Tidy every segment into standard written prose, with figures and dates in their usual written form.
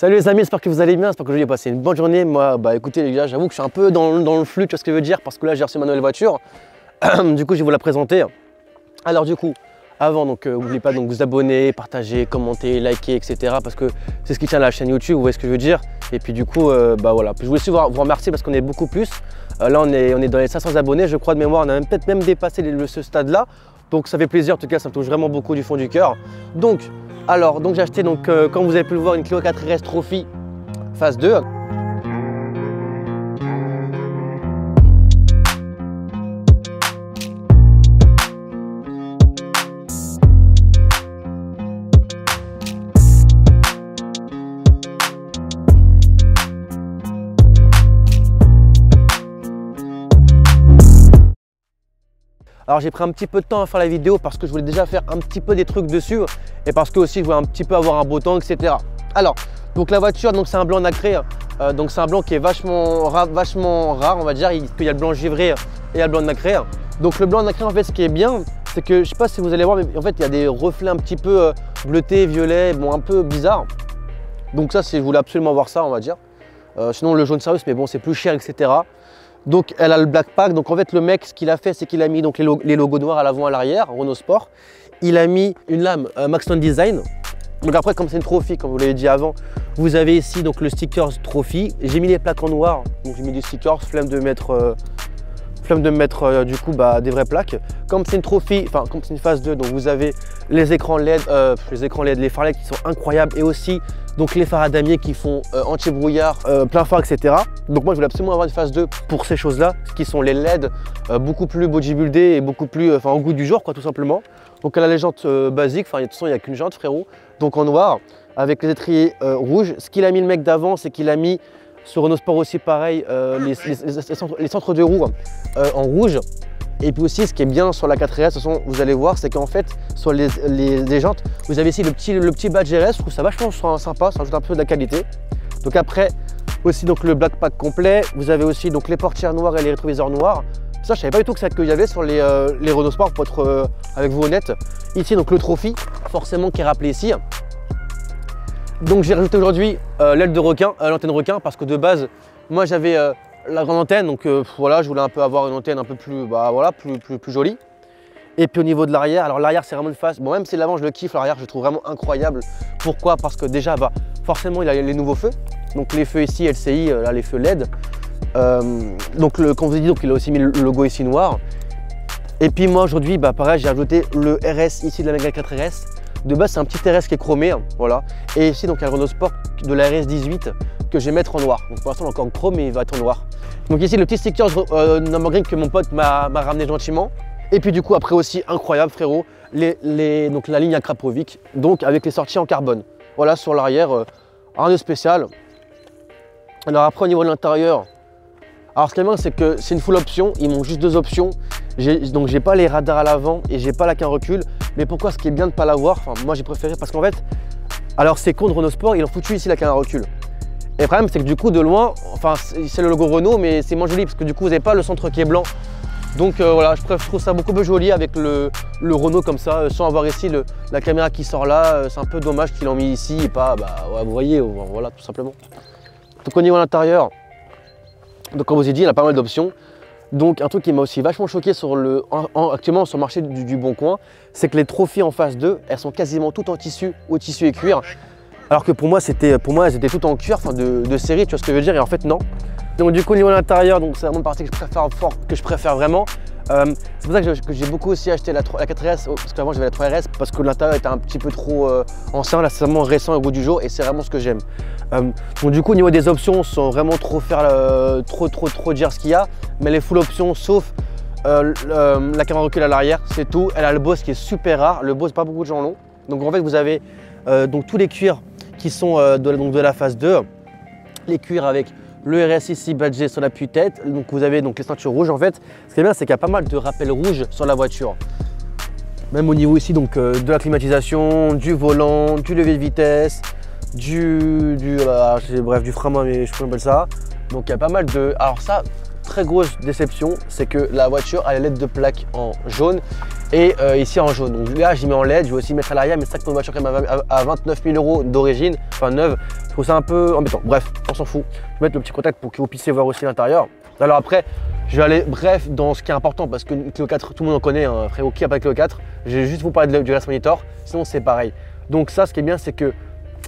Salut les amis, j'espère que vous allez bien, j'espère que vous avez passé une bonne journée. Moi, bah écoutez les gars, j'avoue que je suis un peu dans le flou, tu vois ce que je veux dire, parce que là j'ai reçu ma nouvelle voiture. Du coup, je vais vous la présenter. Alors du coup, avant, donc n'oubliez pas de vous abonner, partager, commenter, liker, etc. Parce que c'est ce qui tient la chaîne YouTube, vous voyez ce que je veux dire. Et puis du coup, bah voilà. Puis je voulais aussi vous remercier parce qu'on est beaucoup plus. Là, on est dans les 500 abonnés, je crois de mémoire. On a peut-être même dépassé ce stade-là. Donc ça fait plaisir, en tout cas, ça me touche vraiment beaucoup du fond du cœur. Donc j'ai acheté, comme vous avez pu le voir, une Clio 4RS Trophy phase 2. Alors j'ai pris un petit peu de temps à faire la vidéo parce que je voulais déjà faire un petit peu des trucs dessus et parce que aussi je voulais un petit peu avoir un beau temps, etc. Alors, donc la voiture, c'est un blanc nacré, donc c'est un blanc qui est vachement rare, on va dire, parce qu'il y a le blanc givré et il y a le blanc nacré. Donc le blanc nacré, en fait, ce qui est bien, c'est que je sais pas si vous allez voir, mais en fait il y a des reflets un petit peu bleutés, violets, bon un peu bizarre. Donc ça, je voulais absolument voir ça, on va dire. Sinon le jaune service, mais bon c'est plus cher, etc. Donc elle a le black pack, donc en fait le mec ce qu'il a fait c'est qu'il a mis donc les logos noirs à l'avant et à l'arrière, Renault Sport. Il a mis une lame Maxton Design. Donc après comme c'est une Trophy, comme vous l'avez dit avant, vous avez ici donc le sticker Trophy. J'ai mis les plaques en noir, donc j'ai mis des stickers, flemme de mettre du coup des vraies plaques. Comme c'est une Trophy, enfin comme c'est une phase 2, donc vous avez les écrans LED, les phares LED qui sont incroyables et aussi donc les phares à damier qui font anti-brouillard, plein phare, etc. Donc moi je voulais absolument avoir une phase 2 pour ces choses-là, qui sont les LED beaucoup plus bodybuildés et beaucoup plus au goût du jour, quoi, tout simplement. Donc elle a les jantes basiques, de toute façon il n'y a qu'une jante, frérot, donc en noir avec les étriers rouges. Ce qu'il a mis le mec d'avant, c'est qu'il a mis sur Renault Sport aussi pareil, les centres de roues en rouge. Et puis aussi ce qui est bien sur la 4RS, vous allez voir, c'est qu'en fait sur les jantes, vous avez ici le petit badge RS, je trouve ça vachement sympa, ça ajoute un peu de la qualité. Donc après aussi donc le black pack complet, vous avez aussi donc les portières noires et les rétroviseurs noirs. Ça je savais pas du tout que ça qu'il y avait sur les Renault Sport, pour être avec vous honnête. Ici donc le Trophy, forcément qui est rappelé ici. Donc j'ai rajouté aujourd'hui l'aile de requin, l'antenne requin, parce que de base, moi j'avais la grande antenne, donc voilà, je voulais un peu avoir une antenne un peu plus, plus jolie. Et puis au niveau de l'arrière, alors l'arrière c'est vraiment une phase, bon même si l'avant je le kiffe, l'arrière je le trouve vraiment incroyable. Pourquoi? Parce que déjà, forcément il a les nouveaux feux, donc les feux ici LCI, là les feux LED. Donc comme vous avez dit, donc il a aussi mis le logo ici noir. Et puis moi aujourd'hui, pareil, j'ai ajouté le RS ici de la Mégane 4RS. De base, c'est un petit RS qui est chromé, voilà. Et ici, donc, il y a le Renault Sport de la RS 18 que je vais mettre en noir. Donc, pour l'instant, il est encore en chrome, mais il va être en noir. Donc, ici, le petit sticker number green que mon pote m'a ramené gentiment. Et puis, du coup, après aussi, incroyable, frérot, donc, la ligne Akrapovic, donc avec les sorties en carbone. Voilà, sur l'arrière, rien de spécial. Alors, après, au niveau de l'intérieur, alors ce qui est bien, c'est que c'est une full option, ils m'ont juste deux options. Donc j'ai pas les radars à l'avant et j'ai pas la qu'un recul. Mais pourquoi ce qui est bien de ne pas l'avoir, moi j'ai préféré parce qu'en fait, alors c'est con de Renault Sport, ils ont foutu ici la qu'un recul. Et le problème c'est que du coup de loin, c'est le logo Renault mais c'est moins joli parce que du coup vous n'avez pas le centre qui est blanc. Donc voilà, je trouve ça beaucoup plus joli avec le Renault comme ça, sans avoir ici la caméra qui sort là. C'est un peu dommage qu'ils l'ont mis ici et pas, ouais, vous voyez, voilà tout simplement. Donc au niveau de l'intérieur, donc comme je vous ai dit, il y a pas mal d'options. Donc un truc qui m'a aussi vachement choqué actuellement sur le marché du Bon Coin, c'est que les Trophy en phase 2, elles sont quasiment toutes en tissu, au tissu et cuir. Alors que pour moi, elles étaient toutes en cuir, de série, tu vois ce que je veux dire, et en fait non. Donc du coup au niveau de l'intérieur, donc c'est vraiment une partie que je préfère vraiment. C'est pour ça que j'ai beaucoup aussi acheté la 4RS, parce qu'avant j'avais la 3RS, parce que l'intérieur était un petit peu trop ancien, là c'est vraiment récent au goût du jour et c'est vraiment ce que j'aime. Donc du coup au niveau des options, sans vraiment trop dire ce qu'il y a, mais les full options sauf la caméra recul à l'arrière, c'est tout. Elle a le Bose qui est super rare, le Bose pas beaucoup de gens l'ont. Donc en fait vous avez donc tous les cuirs qui sont de la phase 2, les cuirs avec le RS ici badgé sur l'appui-tête, donc vous avez donc les ceintures rouges en fait. Ce qui est bien, c'est qu'il y a pas mal de rappels rouges sur la voiture. Même au niveau ici donc de la climatisation, du volant, du levier de vitesse, du frein à main, mais je sais pas comment on appelle ça. Donc il y a pas mal de. Alors ça, très grosse déception, c'est que la voiture a les LED de plaque en jaune et ici en jaune. Donc là, j'y mets en LED, je vais aussi mettre à l'arrière, mais c'est vrai que pour une voiture quand même à 29 000 € d'origine, enfin neuve, je trouve ça un peu embêtant. Bref, on s'en fout. Je vais mettre le petit contact pour que vous puissiez voir aussi l'intérieur. Alors après, je vais aller bref dans ce qui est important parce que Clio 4, tout le monde en connaît, hein, frérot, qui a pas de Clio 4. Je vais juste vous parler du Race Monitor, sinon c'est pareil. Donc ça, ce qui est bien, c'est que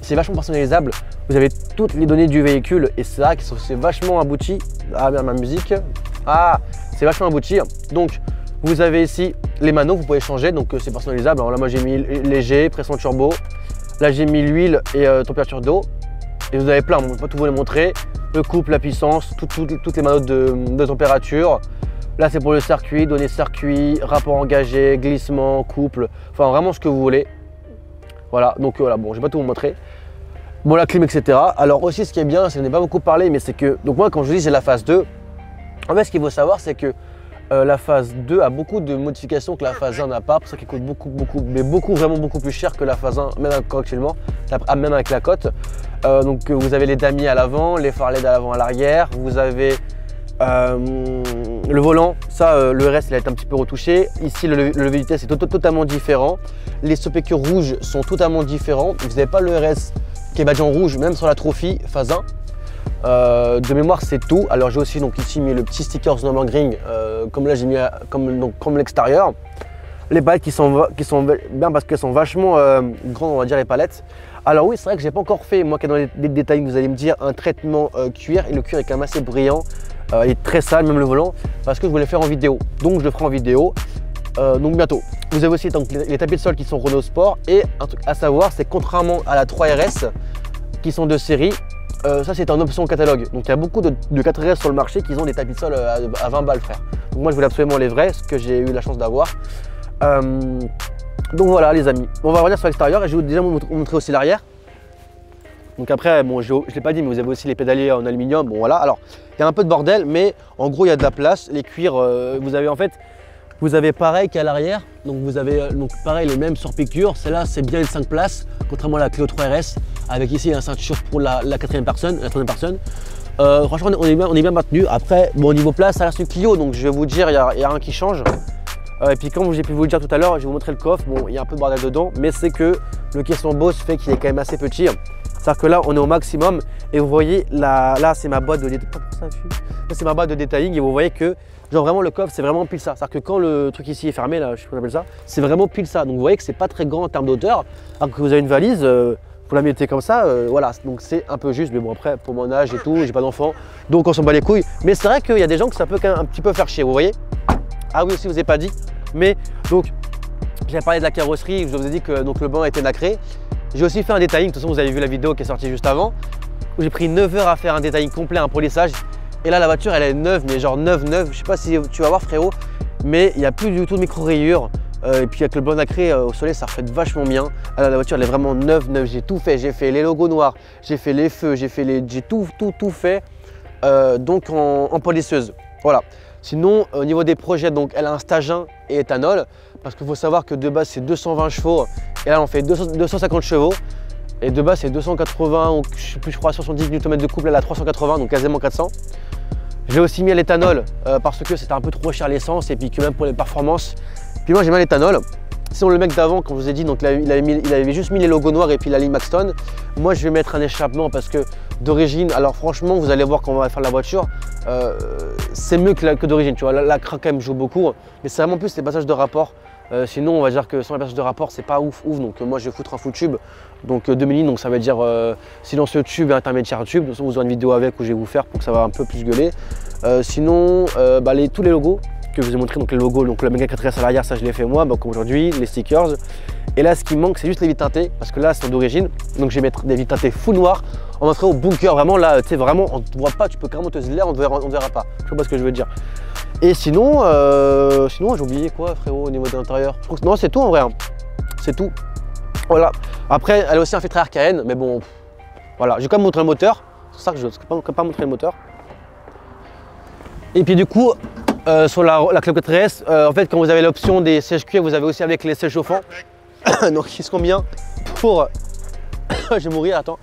c'est vachement personnalisable. Vous avez toutes les données du véhicule et c'est là que c'est vachement abouti. Ah bien, ma musique. Ah, c'est vachement abouti. Donc, vous avez ici les manos, vous pouvez changer, donc c'est personnalisable. Alors là, moi j'ai mis léger, pression turbo. Là, j'ai mis l'huile et température d'eau. Et vous avez plein, je ne vais pas tout vous les montrer. Le couple, la puissance, toutes les manos de température. Là, c'est pour le circuit, données circuit, rapport engagé, glissement, couple, enfin vraiment ce que vous voulez. Voilà, donc voilà, bon, je vais pas tout vous montrer. Bon, la clim, etc. Alors aussi, ce qui est bien, c'est que je n'ai pas beaucoup parlé, mais c'est que, donc moi, quand je dis j'ai la phase 2, en fait, ce qu'il faut savoir, c'est que la phase 2 a beaucoup de modifications que la phase 1 n'a pas, pour ça qu'il coûte vraiment beaucoup plus cher que la phase 1, même actuellement, même avec la cote. Donc vous avez les damiers à l'avant, les phares LED à l'avant, à l'arrière, vous avez le volant, ça le reste il a été un petit peu retouché. Ici le levier de vitesse est totalement différent. Les stop-écures rouges sont totalement différents. Vous n'avez pas le RS qui est badge en rouge, même sur la Trophy phase 1. De mémoire c'est tout. Alors j'ai aussi donc ici mis le petit sticker Nürburgring, comme là j'ai mis comme l'extérieur. Les palettes qui sont bien parce qu'elles sont vachement grandes, on va dire, les palettes. Alors oui, c'est vrai que j'ai pas encore fait, moi qui est dans les détails, vous allez me dire, un traitement cuir, et le cuir est quand même assez brillant. Il est très sale, même le volant, parce que je voulais le faire en vidéo. Donc je le ferai en vidéo, donc bientôt. Vous avez aussi donc, les tapis de sol qui sont Renault Sport, et un truc à savoir, c'est contrairement à la 3RS qui sont de série, ça c'est en option catalogue. Donc il y a beaucoup de 4RS sur le marché qui ont des tapis de sol à 20 balles, frère. Donc moi je voulais absolument les vrais, ce que j'ai eu la chance d'avoir. Donc voilà les amis, on va revenir sur l'extérieur et je vais déjà vous montrer aussi l'arrière. Donc après, bon, je ne l'ai pas dit, mais vous avez aussi les pédaliers en aluminium. Bon voilà, alors il y a un peu de bordel, mais en gros il y a de la place. Les cuirs, vous avez en fait, vous avez pareil qu'à l'arrière. Donc vous avez donc pareil les mêmes surpiqûres. Celle-là c'est bien une 5 places, contrairement à la Clio 3RS, avec ici la ceinture pour la quatrième personne, la troisième personne. Franchement on est bien maintenu. Après, bon au niveau place, ça reste une Clio, donc je vais vous dire, il y a rien qui change. Et puis comme j'ai pu vous le dire tout à l'heure, je vais vous montrer le coffre. Bon, il y a un peu de bordel dedans, mais c'est que le caisson Boss fait qu'il est quand même assez petit. C'est-à-dire que là, on est au maximum et vous voyez, là c'est ma boîte de détailling. Là, c'est ma boîte de détailling et vous voyez que, genre vraiment, le coffre, c'est vraiment pile ça. C'est-à-dire que quand le truc ici est fermé, là, je sais pas comment on appelle ça, c'est vraiment pile ça. Donc vous voyez que c'est pas très grand en termes d'auteur. Alors que vous avez une valise, vous la mettez comme ça, voilà. Donc c'est un peu juste, mais bon, après, pour mon âge et tout, j'ai pas d'enfant, donc on s'en bat les couilles. Mais c'est vrai qu'il y a des gens que ça peut quand même un petit peu faire chier, vous voyez. Ah oui, aussi, je vous ai pas dit, mais donc, j'avais parlé de la carrosserie, je vous ai dit que donc, le banc était nacré. J'ai aussi fait un détailling, de toute façon vous avez vu la vidéo qui est sortie juste avant, où j'ai pris 9 heures à faire un détailling complet, un polissage. Et là la voiture elle est neuve, mais genre neuve. Je sais pas si tu vas voir frérot, mais il n'y a plus du tout de micro-rayures. Et puis avec le blanc nacré au soleil ça reflète vachement bien. Alors, la voiture elle est vraiment neuve, j'ai tout fait. J'ai fait les logos noirs, j'ai fait les feux, j'ai tout fait donc en polisseuse. Voilà. Sinon au niveau des projets, donc elle a un stage 1 et éthanol, parce qu'il faut savoir que de base c'est 220 chevaux et là on fait 250 chevaux et de base c'est 280 ou je crois 70 Nm de couple, elle a 380, donc quasiment 400. Je l'ai aussi mis à l'éthanol parce que c'était un peu trop cher l'essence et puis que même pour les performances. Puis moi j'ai mis à l'éthanol. Sinon le mec d'avant, comme je vous ai dit, donc il avait juste mis les logos noirs et puis la ligne Maxton. Moi je vais mettre un échappement parce que d'origine, alors franchement vous allez voir quand on va faire la voiture, c'est mieux que d'origine, tu vois, la craque quand même joue beaucoup, mais c'est vraiment plus les passages de rapport. Sinon on va dire que sans les passages de rapport c'est pas ouf, donc moi je vais foutre un full tube, donc 2000, donc ça veut dire silencieux tube et intermédiaire tube. De toute façon vous aurez une vidéo avec où je vais vous faire pour que ça va un peu plus gueuler. Sinon tous les logos que je vous ai montré, donc les logos, donc la Mégane 4S à l'arrière, ça je l'ai fait moi, comme aujourd'hui, les stickers. Et là ce qui manque c'est juste les vitres teintées, parce que là c'est d'origine, donc je vais mettre des vitres teintées full noir en entrée au bunker, vraiment là tu sais, vraiment on ne voit pas, tu peux carrément te zler, on ne verra pas, je sais pas ce que je veux dire. Et sinon, j'ai oublié quoi frérot au niveau de l'intérieur. Je crois que non, c'est tout en vrai, hein. C'est tout. Voilà. Après elle a aussi un filtre à air Cayenne, mais bon, voilà, j'ai quand même montré le moteur, c'est pour ça que je ne peux pas montrer le moteur. Et puis du coup, sur la Clio 4RS, en fait quand vous avez l'option des sièges cuir, vous avez aussi avec les sièges chauffants. Donc ils sont bien pour... je vais mourir, attends.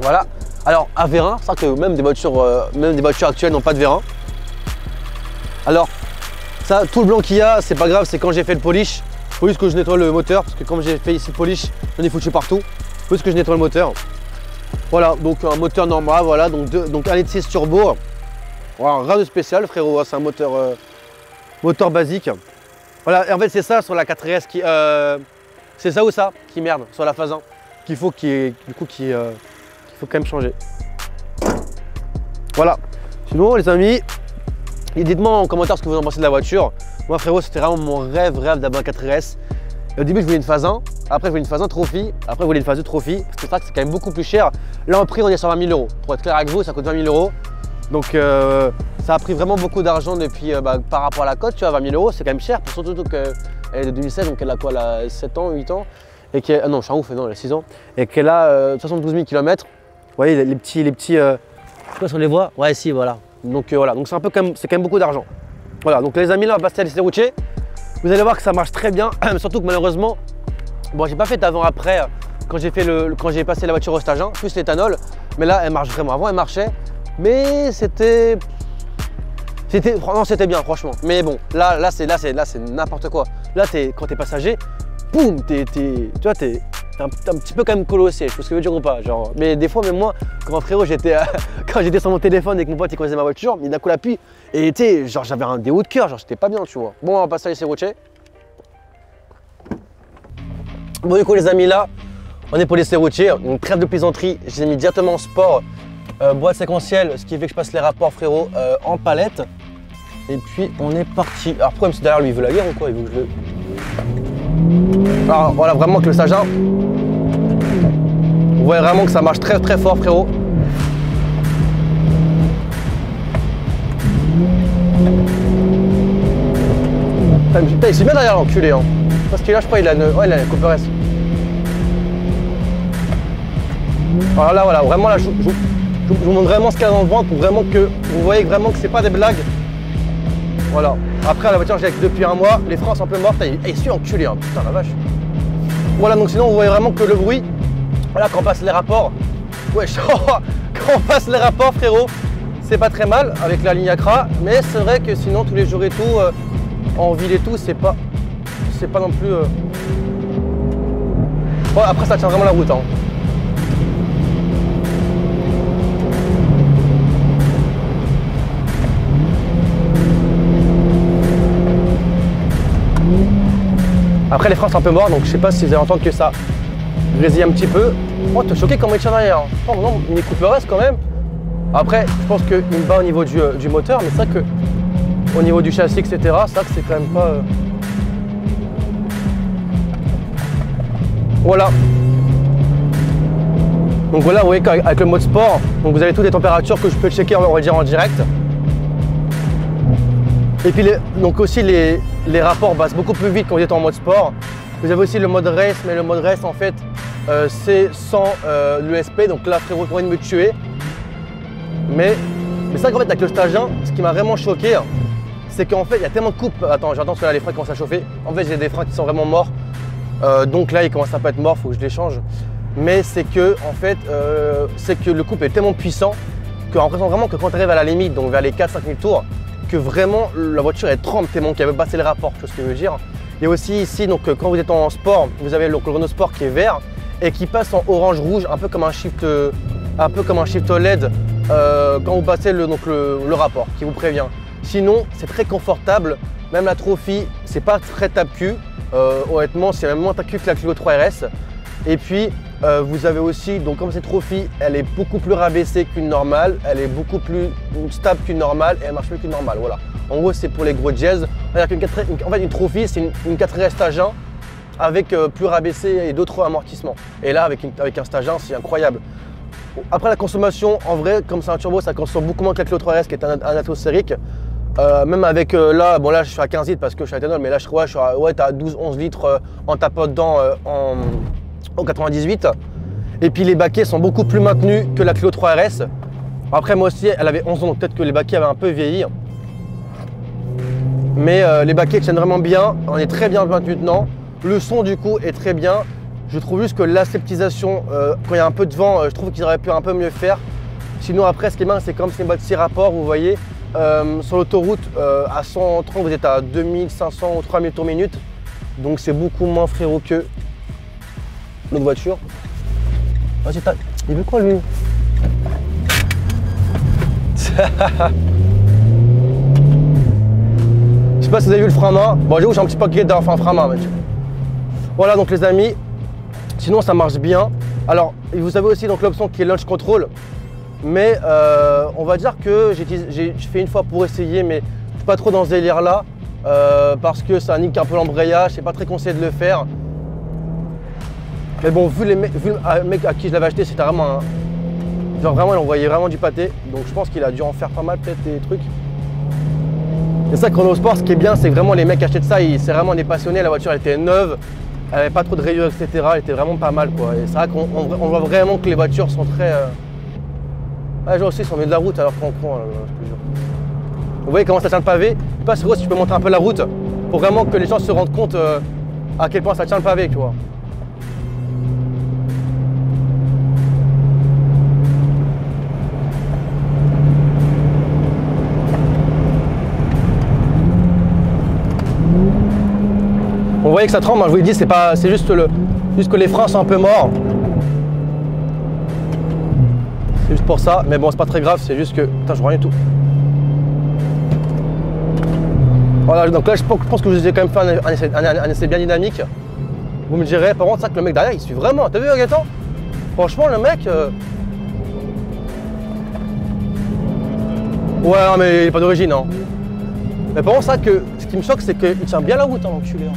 Voilà, Alors à vérin, c'est vrai que même des voitures actuelles n'ont pas de vérin. Alors ça, tout le blanc qu'il y a, c'est pas grave, c'est quand j'ai fait le polish. Faut juste que je nettoie le moteur, parce que comme j'ai fait ici le polish, j'en ai foutu partout. Faut juste que je nettoie le moteur. Voilà, donc un moteur normal, voilà, donc 1,6 turbo. Voilà, rien de spécial frérot, c'est un moteur basique. Voilà, et en fait c'est ça sur la 4S qui... c'est ça ou ça qui merde sur la phase 1 qu'il faut qu'il faut quand même changer. Voilà. Sinon les amis, dites-moi en commentaire ce que vous en pensez de la voiture. Moi frérot, c'était vraiment mon rêve d'avoir une 4S. Au début je voulais une phase 1, après je voulais une phase 1 trophy, après je voulais une phase 2 trophy, parce que c'est vrai que c'est quand même beaucoup plus cher. Là en prix on est sur 20 000 €. Pour être clair avec vous, ça coûte 20 000 €. Donc ça a pris vraiment beaucoup d'argent depuis par rapport à la cote, tu vois, 20 000 €, c'est quand même cher, surtout qu'elle est de 2016, donc elle a quoi, elle a 7 ans, 8 ans, et qu'elle, ah non, je suis un ouf, non, elle a 6 ans, et qu'elle a 72 000 km. Vous voyez les petits, je sais pas si on les voit, ouais si, voilà. Donc voilà, donc c'est quand même beaucoup d'argent. Voilà, donc les amis, là on va passer à l'essai routier. Vous allez voir que ça marche très bien, surtout que malheureusement, bon j'ai pas fait d'avant-après quand j'ai passé la voiture au stage 1, plus l'éthanol, mais là elle marche vraiment. Avant elle marchait, mais c'était bien franchement. Mais bon, là c'est n'importe quoi. Là quand t'es passager, boum, tu vois, t'es un petit peu quand même colossé, je sais ce que je veux dire ou pas. Genre, mais des fois, même moi, quand frérot, quand j'étais sur mon téléphone et que mon pote il connaissait ma voiture, il d'un coup l'appuie et tu sais, genre j'avais un déhaut de cœur, genre j'étais pas bien, tu vois. Bon, on va passer à l'essai routier. Bon, du coup, les amis, là, on est pour l'essai routier. Une trêve de plaisanterie, j'ai mis directement en sport, boîte séquentielle, ce qui fait que je passe les rapports, frérot, en palette. Et puis, on est parti. Alors, pourquoi, même si derrière lui, il veut la guerre ou quoi? Il veut que je le. Alors voilà, vraiment que le stage 1, vous voyez vraiment que ça marche très très fort frérot. Putain, il s'est bien derrière l'enculé hein. Parce que là je crois il a une Cooper S. Alors là voilà, vraiment là je vous montre vraiment ce qu'il y a dans le ventre pour vraiment que vous voyez vraiment que c'est pas des blagues. Voilà. Après la voiture j'ai avec depuis un mois, les freins sont un peu mortes, il suit enculé hein. Putain la vache. Voilà, donc sinon vous voyez vraiment que le bruit, voilà, quand on passe les rapports, ouais, quand on passe les rapports frérot, c'est pas très mal avec la ligne Acra, mais c'est vrai que sinon tous les jours et tout, en ville et tout, c'est pas non plus... Bon, après ça tient vraiment la route hein. Après les freins sont un peu morts, donc je sais pas si vous allez entendre que ça grésille un petit peu. Oh, t'es choqué comment il tient derrière. Oh non, Mini Cooper S quand même. Après, je pense qu'il me bat au niveau du moteur, mais c'est vrai que au niveau du châssis, etc., c'est vrai que c'est quand même pas... Voilà. Donc voilà, vous voyez qu'avec le mode sport, donc vous avez toutes les températures que je peux checker, on va dire en direct. Et puis donc aussi les rapports passent beaucoup plus vite quand vous êtes en mode sport. Vous avez aussi le mode race, mais le mode race en fait c'est sans l'ESP, donc là frérot pourrait me tuer. Mais c'est ça qu'en fait avec le stage 1, ce qui m'a vraiment choqué, c'est qu'en fait il y a tellement de coupes. Attends, j'entends que là les freins commencent à chauffer. En fait j'ai des freins qui sont vraiment morts. Donc là ils commencent à pas être morts, il faut que je les change. Mais c'est que en fait c'est que le couple est tellement puissant qu'en l'impression vraiment que quand tu arrives à la limite, donc vers les 4-5 000 tours, que vraiment la voiture elle tremble tellement qu'elle veut passer les rapports, tu vois ce que je veux dire. Et aussi ici, donc quand vous êtes en sport, vous avez le Renault Sport qui est vert et qui passe en orange-rouge, un peu comme un shift LED quand vous passez le rapport, qui vous prévient. Sinon, c'est très confortable, même la Trophy, c'est pas très tape-cul. Honnêtement, c'est même moins tape-cul que la Clio 3 RS. Et puis, vous avez aussi, donc comme cette Trophy, elle est beaucoup plus rabaissée qu'une normale, elle est beaucoup plus stable qu'une normale et elle marche mieux qu'une normale, voilà. En gros, c'est pour les gros jazz. En fait, une Trophy, c'est une 4RS stage 1 avec plus rabaissé et d'autres amortissements. Et là, avec un stage 1, c'est incroyable. Après la consommation, en vrai, comme c'est un turbo, ça consomme beaucoup moins que la Clio 3RS qui est un atmosphérique. Même avec là, bon là je suis à 15 litres parce que je suis à éthanol, mais là je crois que je suis à, ouais, t'as 12-11 litres en tapant dedans en 98. Et puis les baquets sont beaucoup plus maintenus que la Clio 3 RS. Après moi aussi, elle avait 11 ans, donc peut-être que les baquets avaient un peu vieilli. Mais les baquets tiennent vraiment bien, on est très bien maintenu dedans. Le son du coup est très bien. Je trouve juste que l'aseptisation, quand il y a un peu de vent, je trouve qu'ils auraient pu un peu mieux faire. Sinon après, ce qui est bien, c'est comme c'est une boîte 6 rapports, vous voyez, sur l'autoroute, à 130, vous êtes à 2500 ou 3000 tours minute. Donc c'est beaucoup moins frérot que notre voiture. Vas-y, il veut quoi lui? Je sais pas si vous avez vu le frein à main. Bon, j'avoue, j'ai un petit paquet d'avoir fait un frein à main, mec. Voilà, donc les amis, sinon ça marche bien. Alors, vous avez aussi donc l'option qui est launch control. Mais on va dire que j'ai fait une fois pour essayer, mais je suis pas trop dans ce délire là. Parce que ça nique un peu l'embrayage, c'est pas très conseillé de le faire. Mais bon, vu le mec à qui je l'avais acheté, c'était vraiment genre vraiment, il envoyait vraiment du pâté. Donc je pense qu'il a dû en faire pas mal peut-être des trucs. Et ça, Chronosport, ce qui est bien, c'est que vraiment les mecs qui achètent ça, c'est vraiment des passionnés. La voiture, elle était neuve, elle avait pas trop de rayures, etc. Elle était vraiment pas mal, quoi. Et c'est vrai qu'on voit vraiment que les voitures sont très... Ah, genre aussi, ils sont mis de la route alors qu'on prend, je te jure. Vous voyez comment ça tient le pavé? Je sais pas si tu peux monter un peu la route pour vraiment que les gens se rendent compte à quel point ça tient le pavé, tu vois. Vous voyez que ça tremble, hein, je vous l'ai dit, c'est juste que les freins sont un peu morts. C'est juste pour ça, mais bon, c'est pas très grave, c'est juste que... Putain, je vois rien du tout. Voilà, donc là, je pense que je vous ai quand même fait un essai bien dynamique. Vous me direz, par contre, ça que le mec derrière, il suit vraiment. T'as vu, Gaëtan? Franchement, le mec... Ouais, non, mais il est pas d'origine, hein. Mais par contre, ça que ce qui me choque, c'est qu'il tient bien la route, hein, l'enculé. Hein.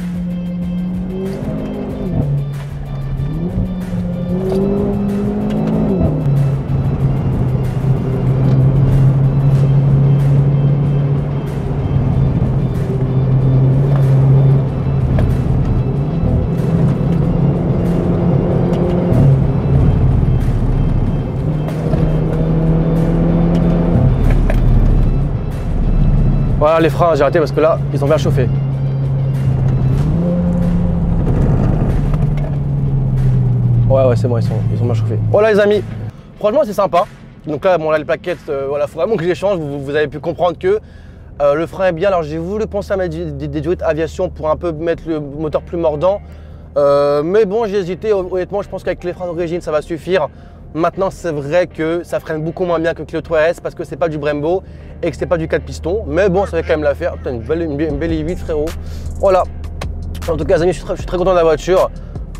Voilà les freins, j'ai arrêté parce que là, ils ont bien chauffé. Ouais, c'est bon, ils ont bien chauffé. Voilà les amis, franchement c'est sympa. Donc là, bon, là les plaquettes, voilà, faut vraiment que je les change. Vous avez pu comprendre que le frein est bien. Alors j'ai voulu penser à mettre des jouets aviation pour un peu mettre le moteur plus mordant. Mais bon, j'ai hésité. Honnêtement, je pense qu'avec les freins d'origine, ça va suffire. Maintenant, c'est vrai que ça freine beaucoup moins bien que Clio 3S parce que c'est pas du Brembo et que c'est pas du 4 pistons. Mais bon, ça va quand même l'affaire. Putain, une belle i8, frérot. Voilà. En tout cas, les amis, je suis très content de la voiture.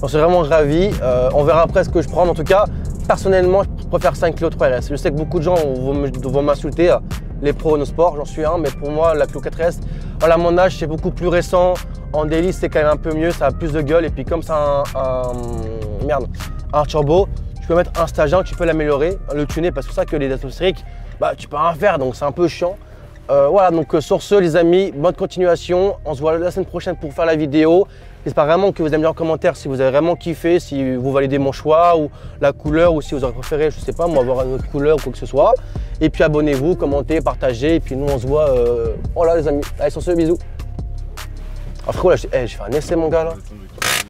J'en suis vraiment ravi. On verra après ce que je prends. En tout cas, personnellement, je préfère ça à une Clio 3S. Je sais que beaucoup de gens vont m'insulter, les pros Chronosport, j'en suis un. Mais pour moi, la Clio 4S, voilà, mon âge, c'est beaucoup plus récent. En daily, c'est quand même un peu mieux. Ça a plus de gueule. Et puis, comme ça, un turbo, tu peux mettre un stage 1, tu peux l'améliorer, le tuner, parce que c'est ça que les atmosphériques, bah, tu peux rien faire, donc c'est un peu chiant. Voilà, donc sur ce, les amis, bonne continuation. On se voit la semaine prochaine pour faire la vidéo. J'espère vraiment que vous allez me dire en commentaire si vous avez vraiment kiffé, si vous validez mon choix ou la couleur, ou si vous aurez préféré, je sais pas, moi, avoir une autre couleur ou quoi que ce soit. Et puis abonnez-vous, commentez, partagez, et puis nous on se voit. Voilà les amis, allez sur ce, bisous. Ah frérot, là, j'ai fait un essai mon gars là.